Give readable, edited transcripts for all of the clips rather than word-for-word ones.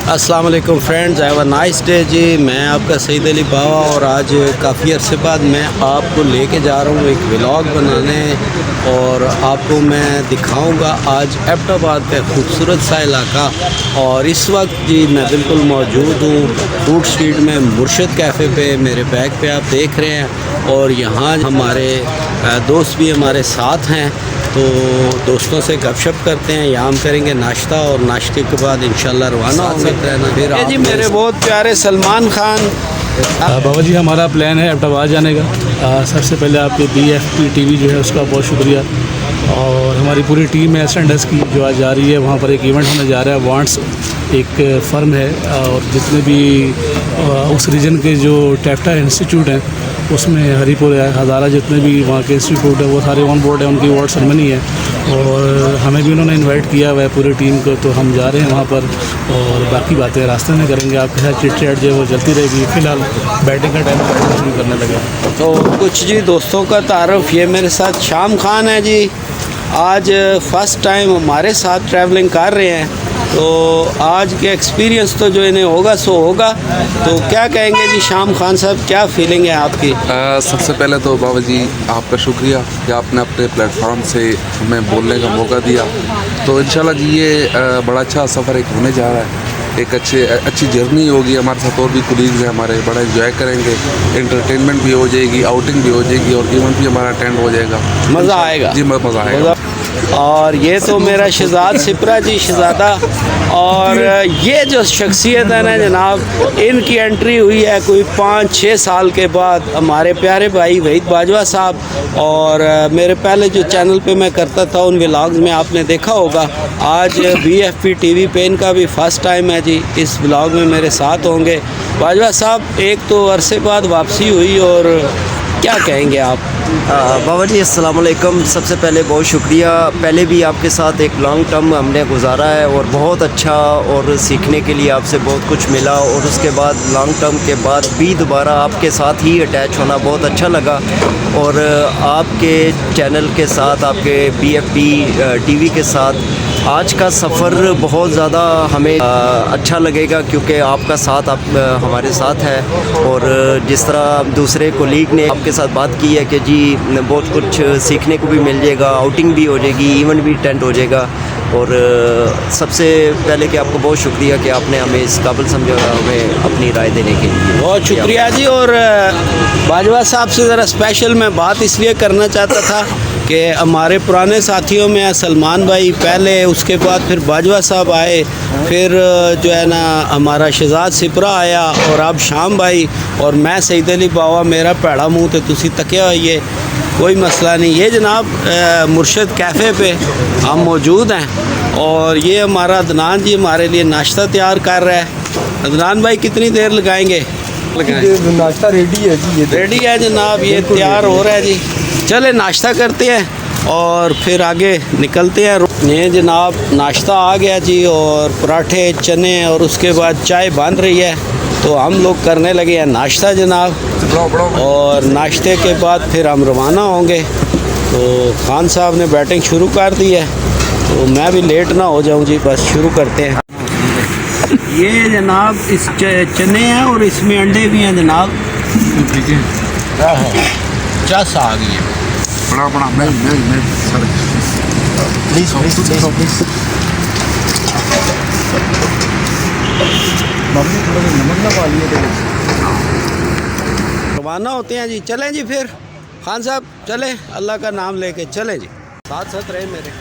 अस्सलाम वालेकुम friends, have a nice day जी। मैं आपका सईद अली बावा और आज काफ़ी अरसे बाद मैं आपको लेके जा रहा हूँ एक व्लॉग बनाने और आपको मैं दिखाऊंगा आज एबटाबाद का खूबसूरत सा इलाका। और इस वक्त जी मैं बिल्कुल मौजूद हूँ फूड स्ट्रीट में मुर्शद कैफ़े पे। मेरे बैग पे आप देख रहे हैं और यहाँ हमारे दोस्त भी हमारे साथ हैं, तो दोस्तों से गपशप करते हैं, यहाँ हम करेंगे नाश्ता और नाश्ते के बाद इंशाल्लाह रवाना होंगे। फिर जी मेरे बहुत प्यारे सलमान खान। बाबा जी, हमारा प्लान है एबटाबाद जाने का। सबसे पहले आपके BFP TV जो है उसका बहुत शुक्रिया, और हमारी पूरी टीम है एस की जो आज जा रही है। वहाँ पर एक इवेंट होने जा रहा है, वांट्स एक फ़र्म है और जितने भी उस रीजन के जो टैफ्टा इंस्टीट्यूट हैं उसमें हरीपुर है, हज़ारा, जितने भी वहाँ के इंस्टीट्यूट है वो सारे ऑन बोर्ड है। उनकी अवार्ड सेरेमनी है और हमें भी उन्होंने इनवाइट किया हुआ है पूरी टीम को, तो हम जा रहे हैं वहाँ पर और बाकी बातें रास्ते में करेंगे। आपके साथ चिट चैट जो है वो चलती रहेगी। फ़िलहाल बैटिंग का टाइम शुरू करने लगे तो कुछ जी दोस्तों का तारुफ। ये मेरे साथ शाम खान है जी, आज फ़र्स्ट टाइम हमारे साथ ट्रैवलिंग कर रहे हैं, तो आज के एक्सपीरियंस तो जो इन्हें होगा सो होगा। तो क्या कहेंगे जी शाम खान साहब, क्या फीलिंग है आपकी? सबसे पहले तो बाबा जी आपका शुक्रिया कि आपने अपने प्लेटफॉर्म से हमें बोलने का मौका दिया। तो इंशाल्लाह जी ये बड़ा अच्छा सफ़र एक होने जा रहा है, एक अच्छी जर्नी होगी। हमारे साथ और भी कुलीग्स हैं हमारे, बड़ा एंजॉय करेंगे। एंटरटेनमेंट भी हो जाएगी, आउटिंग भी हो जाएगी और इवेंट भी हमारा अटेंड हो जाएगा। मज़ा आएगा जी, मज़ा आएगा। और ये तो मेरा शहजाद सिपरा जी, शहजादा। और ये जो शख्सियत है ना जनाब, इनकी एंट्री हुई है कोई 5-6 साल के बाद। हमारे प्यारे भाई वहीद बाजवा साहब, और मेरे पहले जो चैनल पे मैं करता था उन व्लॉग्स में आपने देखा होगा। आज BFP TV पे इनका भी फ़र्स्ट टाइम है जी, इस व्लॉग में मेरे साथ होंगे। बाजवा साहब, एक तो अरसे बाद वापसी हुई और क्या कहेंगे आप? बाबा जी अस्सलाम वालेकुम। सबसे पहले बहुत शुक्रिया। पहले भी आपके साथ एक लॉन्ग टर्म हमने गुजारा है और बहुत अच्छा और सीखने के लिए आपसे बहुत कुछ मिला, और उसके बाद लॉन्ग टर्म के बाद भी दोबारा आपके साथ ही अटैच होना बहुत अच्छा लगा। और आपके चैनल के साथ, आपके BFP TV के साथ आज का सफ़र बहुत ज़्यादा हमें अच्छा लगेगा, क्योंकि आपका साथ आप हमारे साथ है। और जिस तरह दूसरे कोलीग ने आपके साथ बात की है कि जी बहुत कुछ सीखने को भी मिल जाएगा, आउटिंग भी हो जाएगी, इवेंट भी अटेंड हो जाएगा। और सबसे पहले कि आपको बहुत शुक्रिया कि आपने हमें इस काबिल समझा, हमें अपनी राय देने के लिए बहुत शुक्रिया जी। और बाजवा साहब से ज़रा स्पेशल मैं बात इसलिए करना चाहता था कि हमारे पुराने साथियों में सलमान भाई पहले, उसके बाद फिर बाजवा साहब आए, फिर जो है ना हमारा शहजाद सिपरा आया और अब शाम भाई, और मैं सईद अली बावा। मेरा पैड़ा मुँह तो तुसी तकिया होइए, कोई मसला नहीं। ये जनाब मुर्शद कैफ़े पे हम मौजूद हैं और ये हमारा अदनान जी हमारे लिए नाश्ता तैयार कर रहा है। अदनान भाई कितनी देर लगाएंगे? नाश्ता रेडी है जी, ये रेडी है जनाब, ये तैयार हो रहा है जी। चले नाश्ता करते हैं और फिर आगे निकलते हैं। ये जनाब नाश्ता आ गया जी, और पराठे, चने और उसके बाद चाय बन रही है, तो हम लोग करने लगे हैं नाश्ता जनाब। और नाश्ते के बाद फिर हम रवाना होंगे। तो खान साहब ने बैटिंग शुरू कर दी है, तो मैं भी लेट ना हो जाऊं जी, बस शुरू करते हैं। ये जनाब इस चने हैं और इसमें अंडे भी हैं जनाब। ठीक है, चस आ गई है। बड़ा मैं प्लीज़ नमक ना डालिए। रवाना होते हैं जी, चलें जी फिर। खान साहब चलें, अल्लाह का नाम लेके चलें जी, साथ साथ रहे मेरे।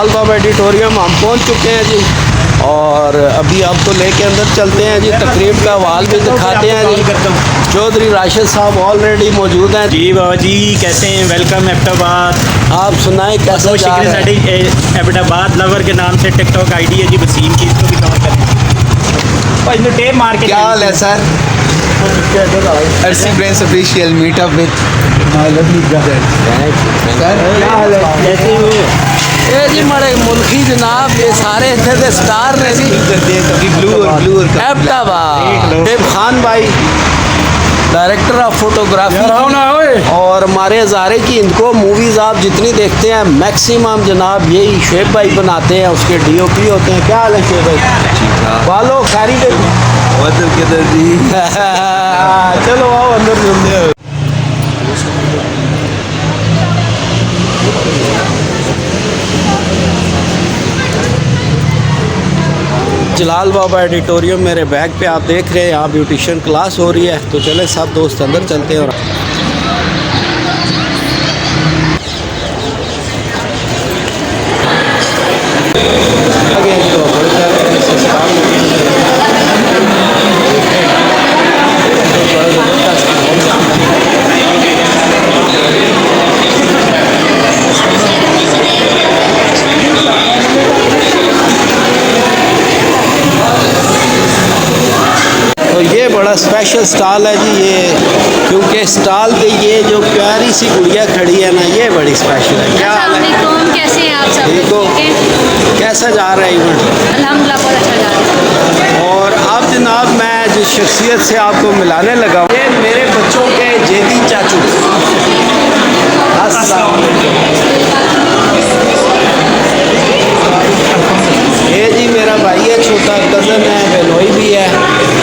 जलाल बाबा एडिटोरियम हम पहुंच चुके हैं जी, और अभी आपको लेके अंदर चलते हैं जी। तकरीब का हाल भी दिखाते हैं जी। चौधरी राशिद साहब ऑलरेडी मौजूद हैं जी बाबा जी, कैसे हैं? वेलकम एबटाबाद। आप सुनाएं कैसा तो जा रहा है? साड़ी एबटाबाद लवर के नाम से टिकटॉक आईडी है जी वसीम की, इसको भी कवर करें भाई, इन्हें टेप मार के क्या हाल है sir? Arsi brains official meetup with my lovely brother. Sir क्या हाल है? जैसे ही वो ये जी मरे मुल्की जनाब, ये सारे इतने से स्टार ने जी। कभी ब्लू और एबटाबाद देव खान भाई, डायरेक्टर ऑफ फोटोग्राफी, और हमारे हज़ारे की इनको मूवीज़ आप जितनी देखते हैं मैक्सिमम जनाब यही शुएब भाई बनाते हैं, उसके डीओपी होते हैं। क्या हाल है शुएब भाई? बालो खैरी के जी चलो आओ अंदर मिलते हैं। जलाल बाबा एडिटोरियम मेरे बैग पे आप देख रहे हैं, यहाँ ब्यूटिशियन क्लास हो रही है। तो चले सब दोस्त अंदर चलते हैं। और तो ये बड़ा स्पेशल स्टॉल है जी ये, क्योंकि स्टॉल पे ये जो प्यारी सी गुड़िया खड़ी है ना, ये बड़ी स्पेशल है। क्या हाल है? अस्सलामुअलैकुम, कैसे हैं आप सब? ठीक हो? ठीक है, कैसा जा रहा है इवेंट? अल्हम्दुलिल्लाह बहुत अच्छा जा रहा है। और अब जनाब मैं जिस शख्सियत से आपको मिलाने लगा हूँ, ये मेरे बच्चों के जेदी चाचू। अस्सलाम वालेकुम। ये जी मेरा भाई है, छोटा कज़न है, बेनोई भी है,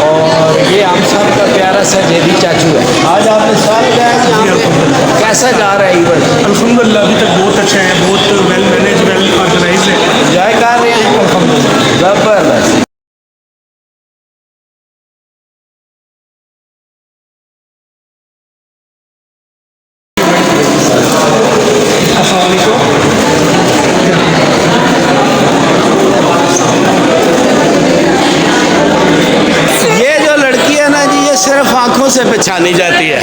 और ये हम सब का प्यारा सा जेदी चाचू है। आज आपने साल गया यहाँ पे, कैसा जा रहा है इवेंट? अल्हम्दुलिल्लाह अभी तक बहुत अच्छा है, बहुत वेल मैनेज, वेल ऑर्गेनाइज है। एंजॉय कर रहे हैं? ज़बरदस्त। ये जो लड़की है ना जी, ये सिर्फ आंखों से पहचानी जाती है।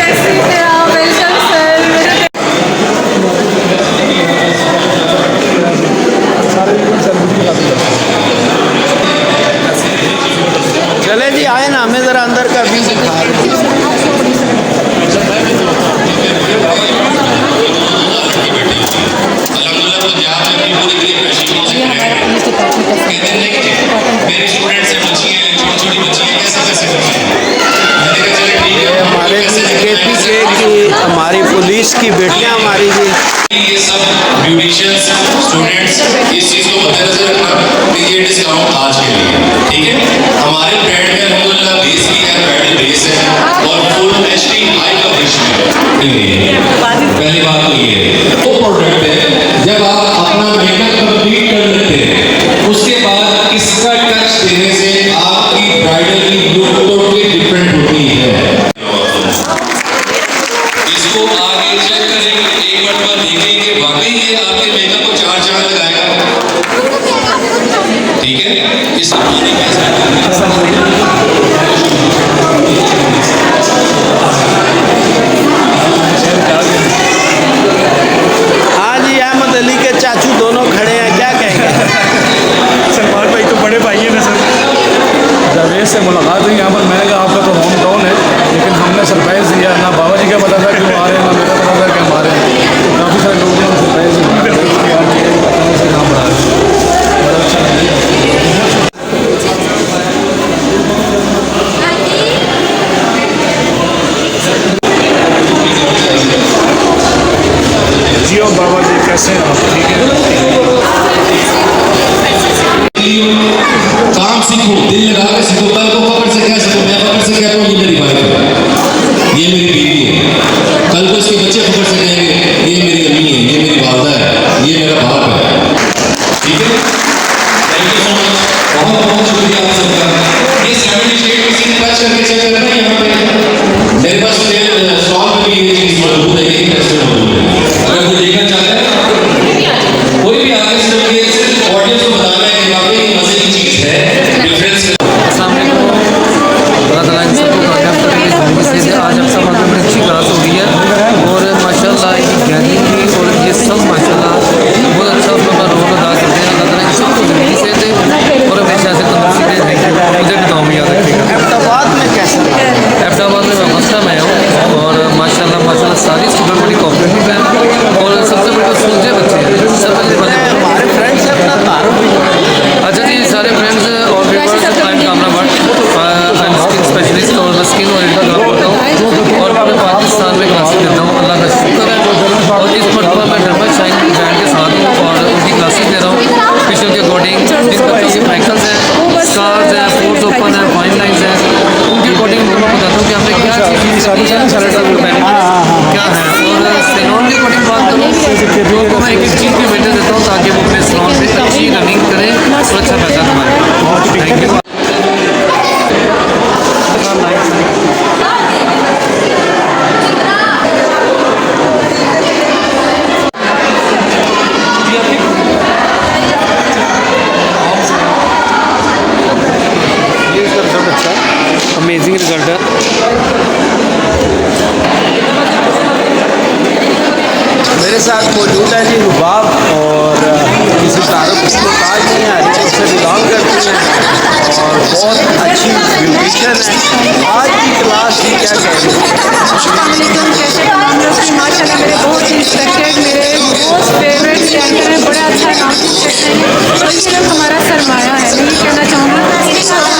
चले जी आए ना, हमें ज़रा अंदर का व्यू दिखा। मेरे स्टूडेंट से बच्ची हैं, छोटी छोटी बच्ची हैं, कैसे कैसे बच्ची हैं? मैंने कहा चलो ठीक है। हमारे KPK की हमारी पुलिस की बेटियां हमारी जी। ये सब ब्यूटिशियंस स्टूडेंट्स इस चीज़ को मद्देनजर रखना कि ये डिस्काउंट आज के लिए, ठीक है? हमारे ब्रांड में अल्हम्दुलिल्लाह बेस भी है, ब्रांडल बेस है, और फुल HD हाई कवरेज में। पहली बात तो ये है, वो प्रोडक्ट है जब आप अपना मेकअप कंप्लीट कर लेते हैं, उसके बाद इसका टच देने से आपकी ब्राइडल की लुक टोटली डिफरेंट होती है। इसको आगे चेक करेंगे, एक मरतबा देखेंगे, वाकई ये आपके मेकअप को चार चांद लगाएगा, ठीक है? इस पानी हाँ जी, अहमद अली के चाचू दोनों खड़े हैं, क्या कहेंगे? सलमान भाई तो बड़े भाई हैं ना सर। जावेद से मुलाकात हुई यहाँ पर, मैंने कहा आपका तो होम टाउन है, लेकिन हमने सरप्राइज़ दिया ना, बाबा जी का पता था कि वो आ रहे हैं, ना मेरा पता था कि हम आ रहे हैं। तो काफ़ी सारे लोगों ने सरप्राइज़ दिया कि आप ये अचानक से यहाँ पर आ रहे हैं। बड़ा अच्छा लगा। जियो बाबा जी, कैसे हैं आप? ठीक है। काम सीखो, दिल लगा के सीखो। कल को फकर से कह सको, मैं फकर से कहता हूँ ये मेरी वाइफ है, ये मेरी बीवी है। कल को इसके बच्चे फकर से कहेंगे ये मेरी अम्मी है, ये मेरी वालदा है, ये मेरा बाप है, ठीक है? थैंक यू सो मच, बहुत बहुत शुक्रिया आप सबका। ये 70 शेड किसी ने टच करके चेक करना है यहाँ पे। मेरे पास स्टॉल में भी ये चीज़ मौजूद है, ये टेस्ट मौजूद है। अगर कोई देखना चाहता है, कोई भी आगे से क्या है और सैलून की कोटिंग बात करूँ तो मैं एक चीज़ की वजह देता हूँ ताकि वो अपने सैलून पे अच्छी रनिंग करें और अच्छा पैसा कमाएं। Thank you. अमेजिंग रिजल्ट है। मेरे साथ मौजूद है जी हुबाब और किसी तारुफ उसको ताज नहीं है, से बिलोंग करती हैं और बहुत अच्छी ब्यूटिशियन है। आज की क्लास की क्या कहेंगे? माशाल्लाह मेरे बहुत रिस्पेक्टेड मेरे मोस्ट फेवरेट एंकर हैं, बड़ा अच्छा काम करते हैं और ये लोग हमारा सरमाया है। मैं ये कहना चाहूँगी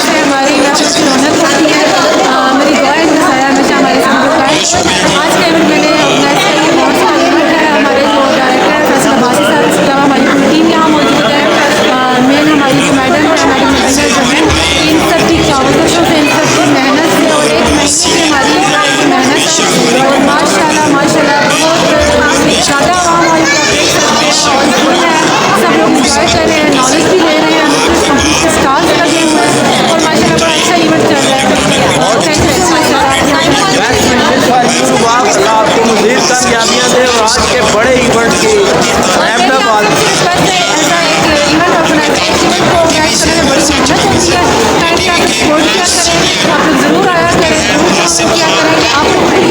से हमारी रौनक होती है। मेरी दुआ है हमेशा हमारे साथ होता है। आज के इवेंट मैंने अपना हमारे जो डायरेक्टर है फैसल अब्बासी साहब, इसके अलावा हमारी पूरी टीम यहाँ मौजूद है। मेन हमारी जो मैडम है, मैडम जो है इन सब की कावतों से, इन सब की मेहनत से और एक महीने से हमारी मेहनत है और माशाल्लाह माशाल्लाह बहुत ज़्यादा हमारी सब लोग इंजॉय कर रहे हैं, नॉलेज भी ले रहे हैं, कंप्लीट के स्टार्स लगे हुए हैं और माशाल्लाह बड़ा अच्छा इवेंट चल रहा है। Thank you so much. आपको मज़ीद कामयाबियाँ दे और आज के बड़े इवेंट की अहमदाबाद ऐसा एक इवेंट ऑर्गेनाइज इवेंट को ऑर्गेनाइज करने में बड़ी मेहनत होती है। एंड आप सपोर्ट किया करें, आप लोग ज़रूर आया करें, ज़रूर किया करें कि आप लोग भी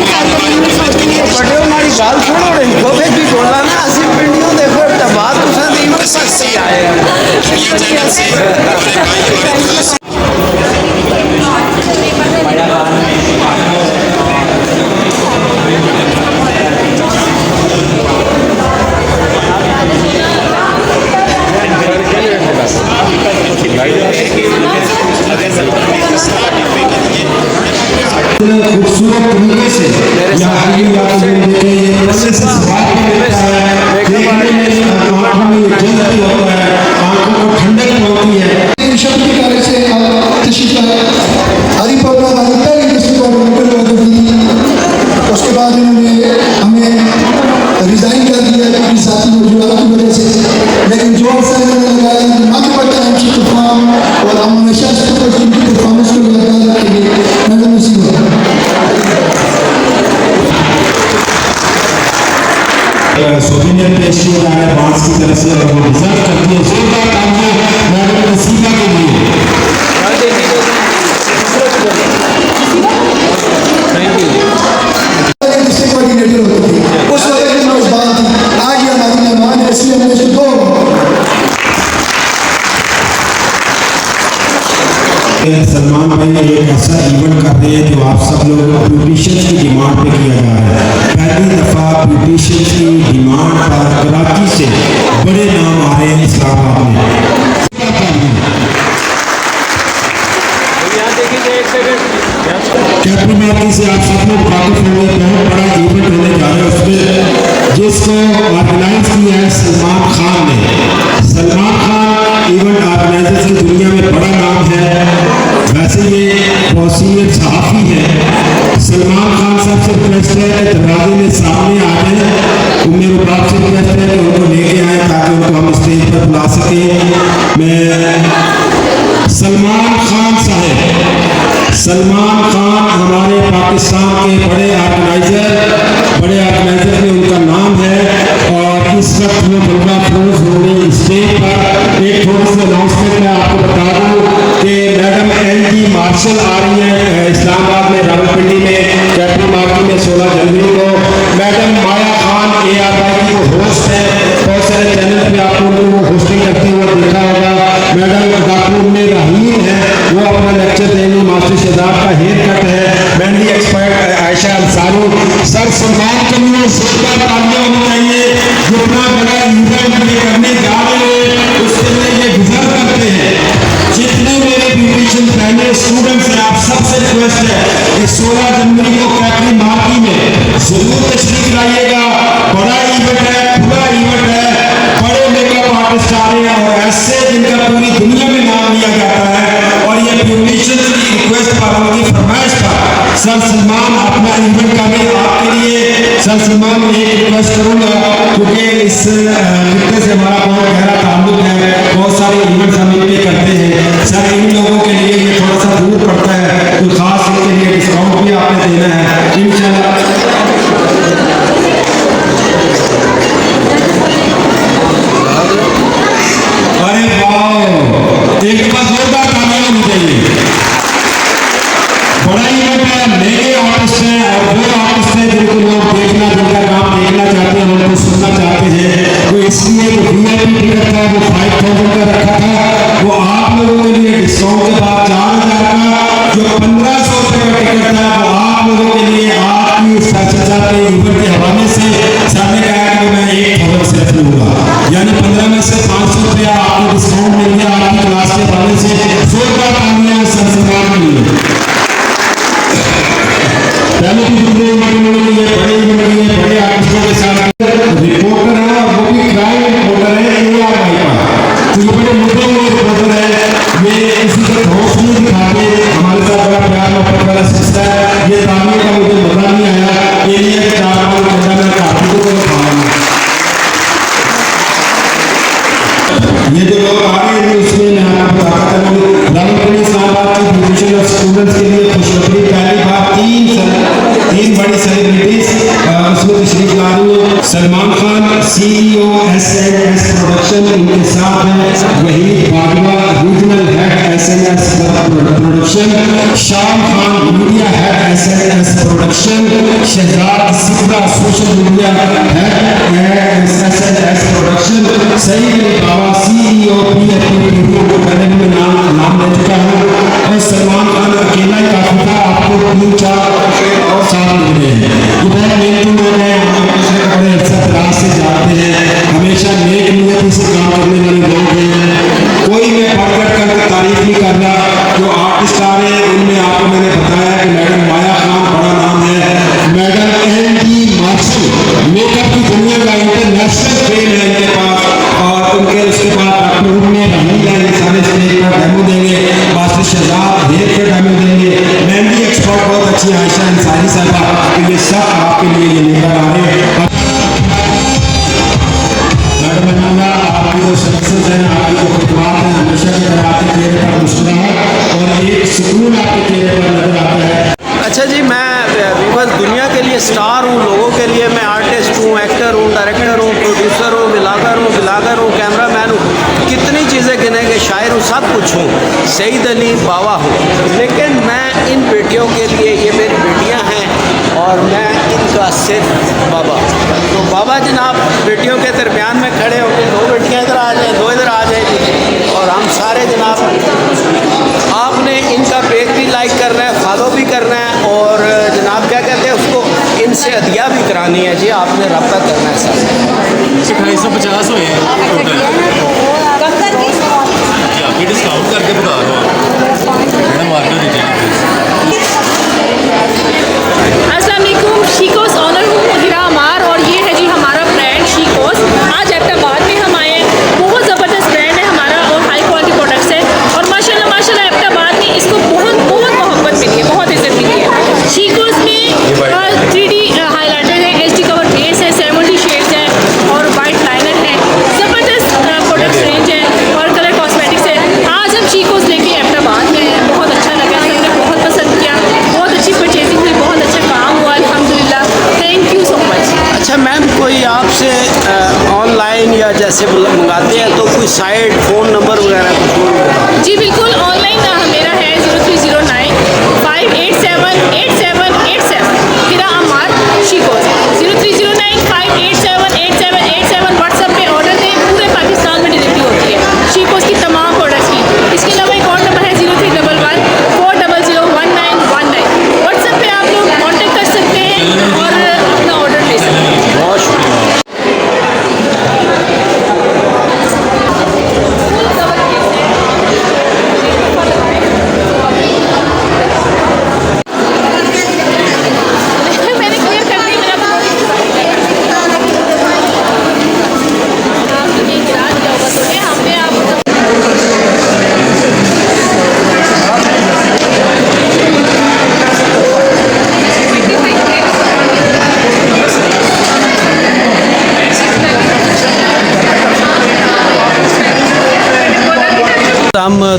बड़े हमारी गाल छोड़ो रे तो भी बोला ना असि पिंडियों देखो बात तुसा दी में सच्ची आए खूबसूरत तरीके से ठंडक होती है। शब्द के कार्य से उसके बाद इन्होंने हमें रिजाइन कर दिया अपनी साथी मौजूदा की वजह से, लेकिन जो अवसर इन्होंने लगाया आगे बढ़ता है तूफान और हम हमेशा उनकी परफॉर्मेंस को याद रखेंगे। मैडम नसीब सोविनियर पेश किया जा रहा है बांस की तरफ से और वो डिजर्व करती है जोरदार तालियां मैडम नसीबा के लिए। Thank you. डिस्ट्रिक्ट कोऑर्डिनेटर होती थी उस वक्त की मेजबान थी, आज ये हमारी मेहमान है, इसलिए हमने इसको दो सलमान भाई एक ऐसा इवेंट कर रहे हैं जो आप सब लोग ब्यूटिशियन की डिमांड पे किया जा रहा है। पहली दफ़ा ब्यूटिशियन की डिमांड पर कराची से बड़े नाम आ रहे हैं इस्लामाबाद में। कैप्टन मार्की से आप सब लोग वाकिफ होंगे, बहुत बड़ा इवेंट होने जा रहा है उसमें जिसको ऑर्गेनाइज किया है सलमान खान ने। सलमान खान इवेंट ऑर्गेनाइजर्स की दुनिया में बड़ा नाम है, वैसे ये बहुत सीनियर सहाफ़ी है। सलमान खान साहब से रिक्वेस्ट है कि दरवाजे में सामने आ जाए, मेरे बाप से रिक्वेस्ट है कि उनको लेके आए ताकि उनको हम स्टेज पर बुला सकें। मैं सलमान खान साहब, सलमान खान हमारे पाकिस्तान के बड़े ऑर्गेनाइजर में उनका नाम है और इस वक्त वो बल्बा फरोज होंगे स्टेज पर। एक थोड़ी सी अनाउंसमेंट मैं आपको बता दूँ कि मैडम LG मार्शल आ रही है इस्लामाबाद में रावलपिंडी में कैप्टन मार्की में 16 जनवरी को। मैडम माया खान ARY की वो होस्ट है, बहुत सारे चैनल पे आप लोगों को होस्टिंग करते हुए देखा होगा। मैडम डॉक्टर रहीम है, वो अपना लेक्चर देंगे। मास्टर शहजाद का हेयर कट है। मेहंदी एक्सपर्ट आयशा अंसारी। सर सलमान के लिए जोरदार तालियां होनी चाहिए। जितना बड़ा इवेंट ये करने जा रहे हैं उसके लिए ये डिजर्व करते हैं। जितने मेरे ब्यूटिशियन पहले स्टूडेंट्स हैं आप सबसे रिक्वेस्ट है कि 16 जनवरी को कैप्टन मार्की में जरूर तशरीफ लाइएगा। बड़ा इवेंट है, पूरा इवेंट है, बड़े मेकअप आर्टिस्ट आ रहे हैं और ऐसे जिनका पूरी दुनिया में नाम लिया जाता है। और ये ब्यूटिशियन की रिक्वेस्ट पर, उनकी फरमाइश पर सर सलमान अपना सर सलमान एक रिक्वेस्ट करूंगा, क्योंकि इस खित्ते से हमारा बहुत गहरा ताल्लुक है, बहुत सारे इवेंट्स हम इनके करते हैं। सर इन लोगों के लिए ये थोड़ा सा दूर पड़ता है, तो खास इनके लिए डिस्काउंट भी आपने देना है इंशाल्लाह। अरे वाह, एक बार जोरदार तालियां होनी चाहिए। बड़ा इवेंट है, नए आर्टिस्ट हैं और वो आर्टिस्ट हैं जिनको लोग देखना, जिनका काम देखना चाहते हैं, उनको सुनना चाहते हैं। तो इसलिए जो VIP टिकट था वो 5000 का रखा था, वो आप लोगों के लिए डिस्काउंट के बाद 4000 का, जो 1500 रुपये का टिकट था वो आप लोगों के लिए आपकी साक्षात्कार के इवेंट के हवाले से सर ने कहा कि मैं 1000 सिर्फ लूंगा, यानी 15 में से 500 रुपया आपको डिस्काउंट मिल गया आपकी क्लास के हवाले से। जोरदार तालियां सर सलमान के लिए। पहले भी दूसरे बड़े आर्टिस्टों के साथ रिपोर्टर है, और वो भी क्राइम रिपोर्टर है AR वाइपा, तो ये बड़े मुद्दे हुए रिपोर्टर है। ये किसी का दोष नहीं दिखाते, हमारे साथ बड़ा प्यार मोहब्बत वाला सिलसिला है। ये तालियों का मुझे मजा नहीं आया, एरिया के 4-5 घंटा में काफी को खाना। ये जो लोग आ रहे हैं उसमें मैं आपको बताता चलूँ, रावलपिंडी इस्लामाबाद की डिवीजन ऑफ स्टूडेंट्स के लिए खुशखबरी, पहली बार 3 बड़ी सेलिब्रिटीज उसमें तशरीफ ला रही है। Salman Khan CEO S&S production, इनके साथ है Waheed Bajwa regional head S&S production, Sham Khan media head S&S production, Shahzad Sikra social media head S&S production, Saeed Ali Baba CEO PFP पहले में नाम ले चुका है, और सलमान खान अकेला ही काफी था, आपको 3-4 और साथ मिल रहे हैं। ये बहुत मेहनती लोग हैं, बड़े अरसा से जाते हैं, हमेशा नेक नियति से काम करने वाले लोग हैं। कोई मैं बढ़ कर तारीफ नहीं कर रहा, जो आर्टिस्ट आ रहे हैं उनमें आपको मैंने बताया कि मैडम माया खान बड़ा नाम है, मैडम ND मार्शल मेकअप की दुनिया का इंटरनेशनल फेम है इनके पास, और उनके उसके बाद सारे स्टेज पर डेमो देंगे, मास्टर शहजाद हेयर के डेमो देंगे, मेहंदी एक्सपर्ट बहुत अच्छी आयशा अंसारी साहबा, तो ये सब आपके लिए ये लेकर आ रहे हैं। मैडम आपकी जो सक्सेस है, आपकी जो खुदबात है, हमेशा की तरह आपके चेहरे पर मुस्कुराहट और एक सुकून आपके चेहरे पर नजर आता है। अच्छा जी, मैं बस दुनिया के लिए स्टार हूँ, लोगों के लिए मैं आर्टिस्ट हूँ, एक्टर हूँ, डायरेक्टर हूँ, प्रोड्यूसर हूँ, ब्लॉगर हूँ, कैमरामैन हूँ, कितनी चीज़ें गिनेंगे, शायर हूँ, सब कुछ हूँ, सईद अली बाबा हूँ। लेकिन मैं इन बेटियों के लिए, ये मेरी बेटियाँ हैं और मैं इनका सिर्फ बाबा। तो बाबा जनाब बेटियों के दरमियान में खड़े होकर, 2 बेटियाँ इधर आ जाएँ, 2 इधर आ जाएगी, और हम सारे जनाब आपने इनका पेज भी लाइक करना है, फॉलो भी करना है, और जनाब क्या कहते हैं उसको, इनसे हदिया भी करानी है जी, आपने रब्ता करना है सर। 250 हुए हैं टोटल, अभी डिस्काउंट करके बता रहा हूँ मैडम, वाटर दीजिए। अस्सलाम वालेकुम, शीकोस ऑनर हूँ मुदिरा अमार, और ये है जी हमारा ब्रांड शीकोस। आज एबटाबाद में हम आए हैं, बहुत ज़बरदस्त ब्रांड है हमारा और हाई क्वालिटी प्रोडक्ट्स है, और माशाल्लाह एबटाबाद में इसको बहुत मोहब्बत मिली है, बहुत इज्जत मिली है। शीकोस में 3D हाईलाइटर है, HD कवर बेस है, 70 शेड्स है और वाइट लाइनर है, ज़बरदस्त प्रोडक्ट रेंज है और कलर कॉस्मेटिक्स है। आज हम शीकोस लेके एबटाबाद में हैं, बहुत अच्छा लगा, सबने बहुत पसंद किया, बहुत अच्छी परचेजिंग हुई, बहुत अच्छा काम हुआ, अल्हम्दुलिल्लाह, थैंक यू सो मच। अच्छा मैम, कोई आपसे ऑनलाइन या जैसे मंगाते हैं तो कोई साइट, फ़ोन नंबर वगैरह कुछ? जी बिल्कुल, ऑनलाइन मेरा है 0309 587 8787, मेरा अमार शीकोस 0309 587 8787। व्हाट्सएप पे ऑर्डर दें, पूरे पाकिस्तान में डिलीवरी होती है शीकोस की तमाम प्रोडक्ट्स की। इसके अलावा एक और नंबर है 0311 400 1919। व्हाट्सएप पे आप लोग कॉन्टेक्ट कर सकते हैं और अपना ऑर्डर ले सकते हैं। बहुत शुक्रिया।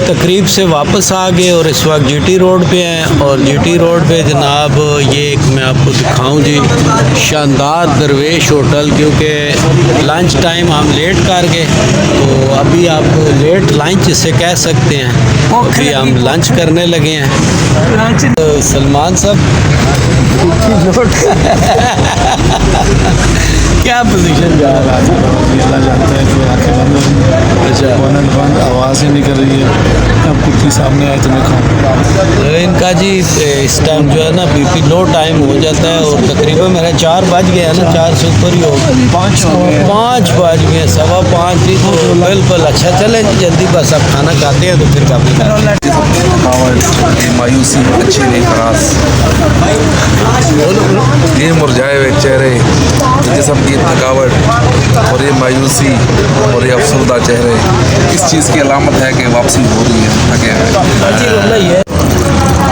तकरीब से वापस आ गए और इस वक्त जीटी रोड पे हैं। और जीटी रोड पे जनाब ये एक मैं आपको दिखाऊं जी, शानदार दरवेश होटल, क्योंकि लंच टाइम हम लेट कर गए तो अभी आप लेट लंच इसे कह सकते हैं। अभी हम लंच करने लगे हैं। तो सलमान साहब क्या पोजीशन जा रहा है? अच्छा, आवाज़ ही नहीं कर रही है। अब कुर्सी सामने आए तो मैं खाऊँ। इनका जी इस टाइम जो है ना बीपी लो टाइम हो जाता है और तकरीबन मेरा 4 बज गया ना, 4 से ऊपर ही हो गया, 5 बज गए, 5:15 ही तो बिल्कुल। अच्छा चलें जी जल्दी, बस अब खाना खाते हैं तो फिर काफ़ी मायूसी अच्छी नहीं खरास, ये मुरझाए हुए चेहरे, जिस्म की थकावट और ये मायूसी और ये अफसरदा चेहरे इस चीज़ की अलामत है कि वापसी हो रही है।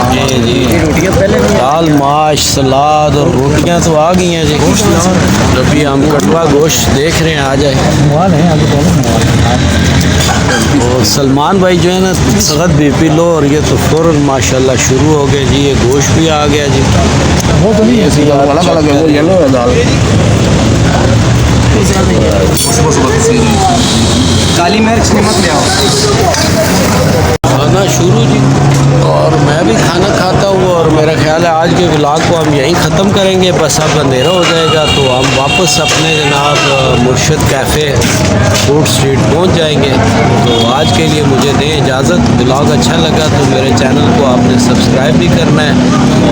जी जी, दाल माश सलाद और रोटियां तो आ गई हैं जी। अभी हम कटवा गोश्त देख रहे हैं, आ जाए। और सलमान भाई जो है ना सख्त बीपी लो और ये तो फ़ौरन माशाल्लाह शुरू हो गए जी। ये गोश्त भी आ गया जी। वो तो नहीं ऐसी येलो है दाल, काली मिर्च नमक ले आओ। खाना शुरू जी, और मैं भी खाना खाता हूँ। और मेरा ख्याल है आज के व्लॉग को हम यहीं ख़त्म करेंगे, बस अब अंधेरा हो जाएगा तो हम वापस अपने जनाब मुर्शिद कैफ़े फूड स्ट्रीट पहुँच जाएंगे। तो आज के लिए मुझे दें इजाज़त। व्लॉग अच्छा लगा तो मेरे चैनल को आपने सब्सक्राइब भी करना है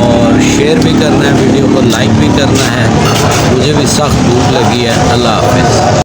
और शेयर भी करना है, वीडियो को लाइक भी करना है। मुझे भी सख्त भूख लगी है। अल्लाह हाफ़िज़।